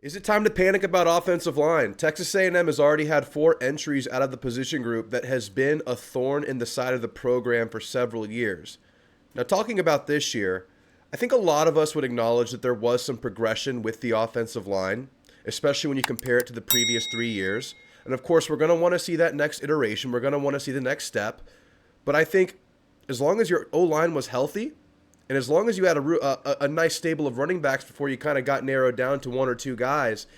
Is it time to panic about offensive line? Texas A&M has already had 4 entries out of the position group that has been a thorn in the side of the program for several years. Now, talking about this year, I think a lot of us would acknowledge that there was some progression with the offensive line, especially when you compare it to the previous 3 years. And of course, we're going to want to see that next iteration. We're going to want to see the next step. But I think as long as your O-line was healthy, and as long as you had a nice stable of running backs before you kind of got narrowed down to one or two guys,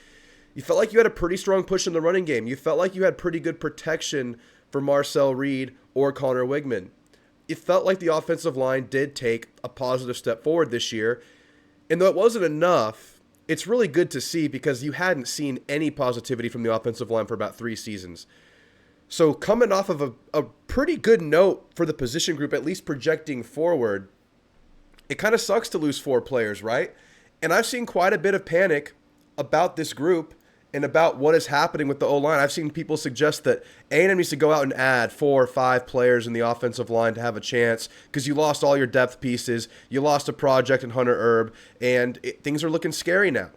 you felt like you had a pretty strong push in the running game. You felt like you had pretty good protection for Marcel Reed or Connor Wigman. It felt like the offensive line did take a positive step forward this year. And though it wasn't enough, it's really good to see because you hadn't seen any positivity from the offensive line for about 3 seasons. So coming off of a pretty good note for the position group, at least projecting forward, it kind of sucks to lose 4 players, right? And I've seen quite a bit of panic about this group and about what is happening with the O-line. I've seen people suggest that A&M needs to go out and add 4 or 5 players in the offensive line to have a chance because you lost all your depth pieces. You lost a project in Hunter Erb, and things are looking scary now.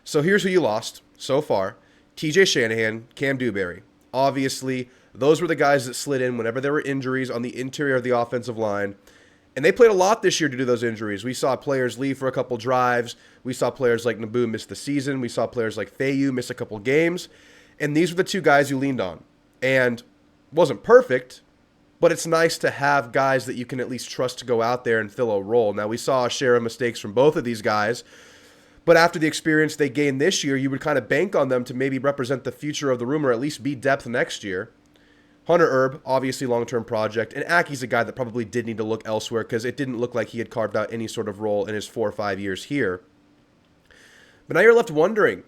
So here's who you lost so far. TJ Shanahan, Cam Dewberry. Obviously, those were the guys that slid in whenever there were injuries on the interior of the offensive line. And they played a lot this year due to those injuries. We saw players leave for a couple drives. We saw players like Naboo miss the season. We saw players like Fayu miss a couple games. And these were the 2 guys you leaned on. And it wasn't perfect, but it's nice to have guys that you can at least trust to go out there and fill a role. Now, we saw a share of mistakes from both of these guys. But after the experience they gained this year, you would kind of bank on them to maybe represent the future of the room or at least be depth next year. Hunter Erb, obviously long-term project, and Aggie's a guy that probably did need to look elsewhere because it didn't look like he had carved out any sort of role in his 4 or 5 years here. But now you're left wondering,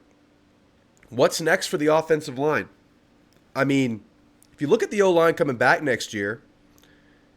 what's next for the offensive line? I mean, if you look at the O-line coming back next year,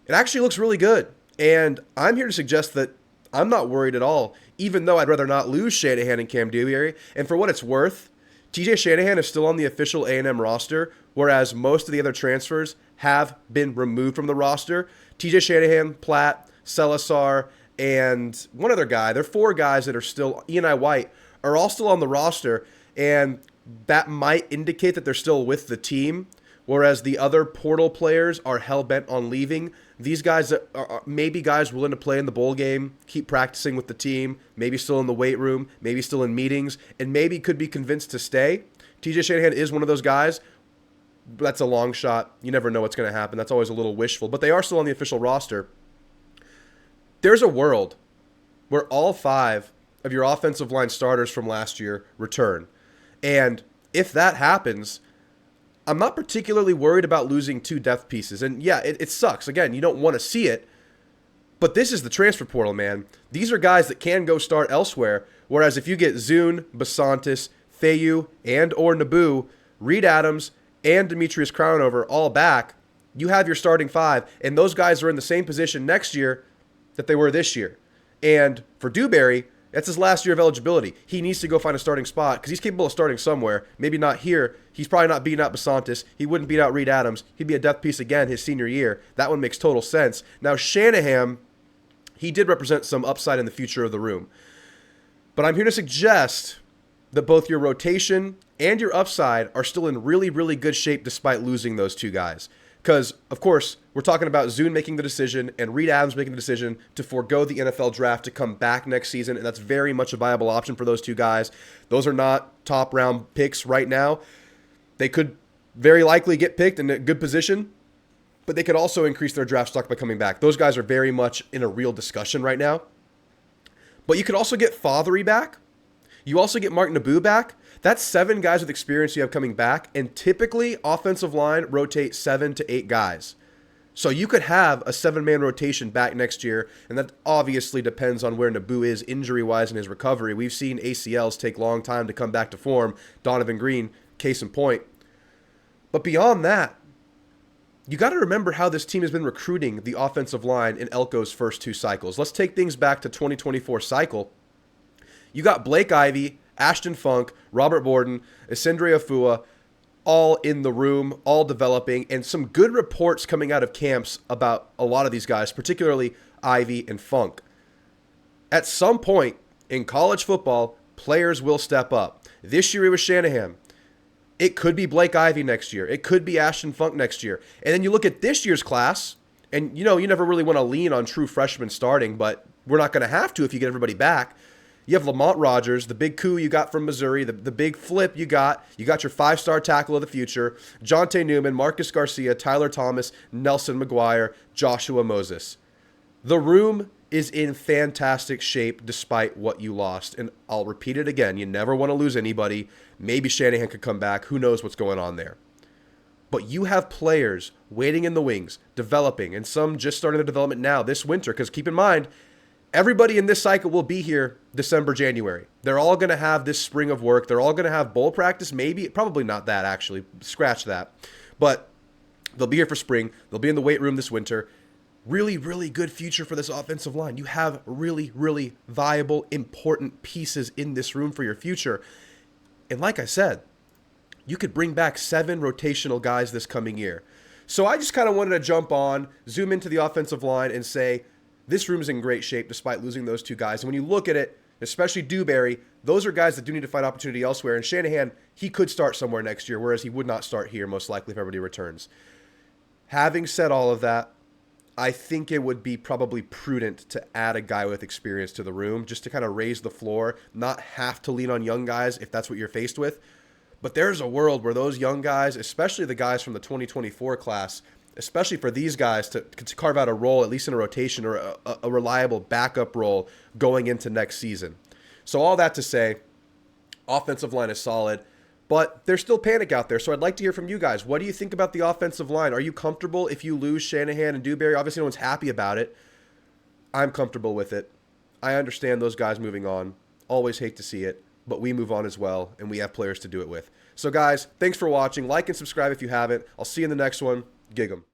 it actually looks really good. And I'm here to suggest that I'm not worried at all, even though I'd rather not lose Shanahan and Cam Dewberry. And for what it's worth, TJ Shanahan is still on the official A&M roster, whereas most of the other transfers have been removed from the roster. TJ Shanahan, Platt, Celisar, and one other guy. There are 4 guys that are still, E&I White, are all still on the roster, and that might indicate that they're still with the team, whereas the other portal players are hell-bent on leaving. These guys are maybe guys willing to play in the bowl game, keep practicing with the team, maybe still in the weight room, maybe still in meetings, and maybe could be convinced to stay. TJ Shanahan is one of those guys. That's a long shot. You never know what's going to happen. That's always a little wishful. But they are still on the official roster. There's a world where all 5 of your offensive line starters from last year return. And if that happens, I'm not particularly worried about losing 2 depth pieces. And yeah, it sucks. Again, you don't want to see it. But this is the transfer portal, man. These are guys that can go start elsewhere. Whereas if you get Zune, Basantis, Fayu, and or Naboo, Reed Adams, and Demetrius Crownover all back, you have your starting 5. And those guys are in the same position next year that they were this year. And for Dewberry, that's his last year of eligibility. He needs to go find a starting spot because he's capable of starting somewhere. Maybe not here. He's probably not beating out Basantis. He wouldn't beat out Reed Adams. He'd be a depth piece again his senior year. That one makes total sense. Now, Shanahan, he did represent some upside in the future of the room. But I'm here to suggest that both your rotation and your upside are still in really, really good shape despite losing those 2 guys. Because, of course, we're talking about Zune making the decision and Reed Adams making the decision to forego the NFL draft to come back next season, and that's very much a viable option for those 2 guys. Those are not top-round picks right now. They could very likely get picked in a good position, but they could also increase their draft stock by coming back. Those guys are very much in a real discussion right now. But you could also get Fothery back. You also get Mark Naboo back. That's 7 guys with experience you have coming back, and typically offensive line rotate 7 to 8 guys. So you could have a 7-man rotation back next year, and that obviously depends on where Naboo is injury-wise in his recovery. We've seen ACLs take a long time to come back to form. Donovan Green, case in point. But beyond that, you got to remember how this team has been recruiting the offensive line in Elko's first 2 cycles. Let's take things back to 2024 cycle. You got Blake Ivy, Ashton Funk, Robert Borden, Isindre Afua, all in the room, all developing, and some good reports coming out of camps about a lot of these guys, particularly Ivy and Funk. At some point in college football, Players will step up. This year it was Shanahan. It could be Blake Ivy next year. It could be Ashton Funk next year. And then you look at this year's class, and you never really want to lean on true freshmen starting, but we're not going to have to if you get everybody back. You have Lamont Rogers, the big coup you got from Missouri, the big flip you got. You got your 5-star tackle of the future, Jonte Newman, Marcus Garcia, Tyler Thomas, Nelson McGuire, Joshua Moses. The room is in fantastic shape despite what you lost. And I'll repeat it again. You never want to lose anybody. Maybe Shanahan could come back. Who knows what's going on there. But you have players waiting in the wings, developing, and some just starting their development now this winter. Because keep in mind, everybody in this cycle will be here December, January. They're all going to have this spring of work. They're all going to have bowl practice. Maybe, probably not that actually. Scratch that. But they'll be here for spring. They'll be in the weight room this winter. Really, really good future for this offensive line. You have really, really viable, important pieces in this room for your future. And like I said, you could bring back 7 rotational guys this coming year. So I just kind of wanted to jump on, zoom into the offensive line and say, this room is in great shape despite losing those 2 guys. And when you look at it, especially Dewberry, those are guys that do need to find opportunity elsewhere. And Shanahan, he could start somewhere next year, whereas he would not start here most likely if everybody returns. Having said all of that, I think it would be probably prudent to add a guy with experience to the room just to kind of raise the floor, not have to lean on young guys if that's what you're faced with. But there's a world where those young guys, especially the guys from the 2024 class, especially for these guys to carve out a role, at least in a rotation or a reliable backup role going into next season. So all that to say, offensive line is solid. But there's still panic out there, so I'd like to hear from you guys. What do you think about the offensive line? Are you comfortable if you lose Shanahan and Dewberry? Obviously, no one's happy about it. I'm comfortable with it. I understand those guys moving on. Always hate to see it, but we move on as well, and we have players to do it with. So, guys, thanks for watching. Like and subscribe if you haven't. I'll see you in the next one. Gig 'em.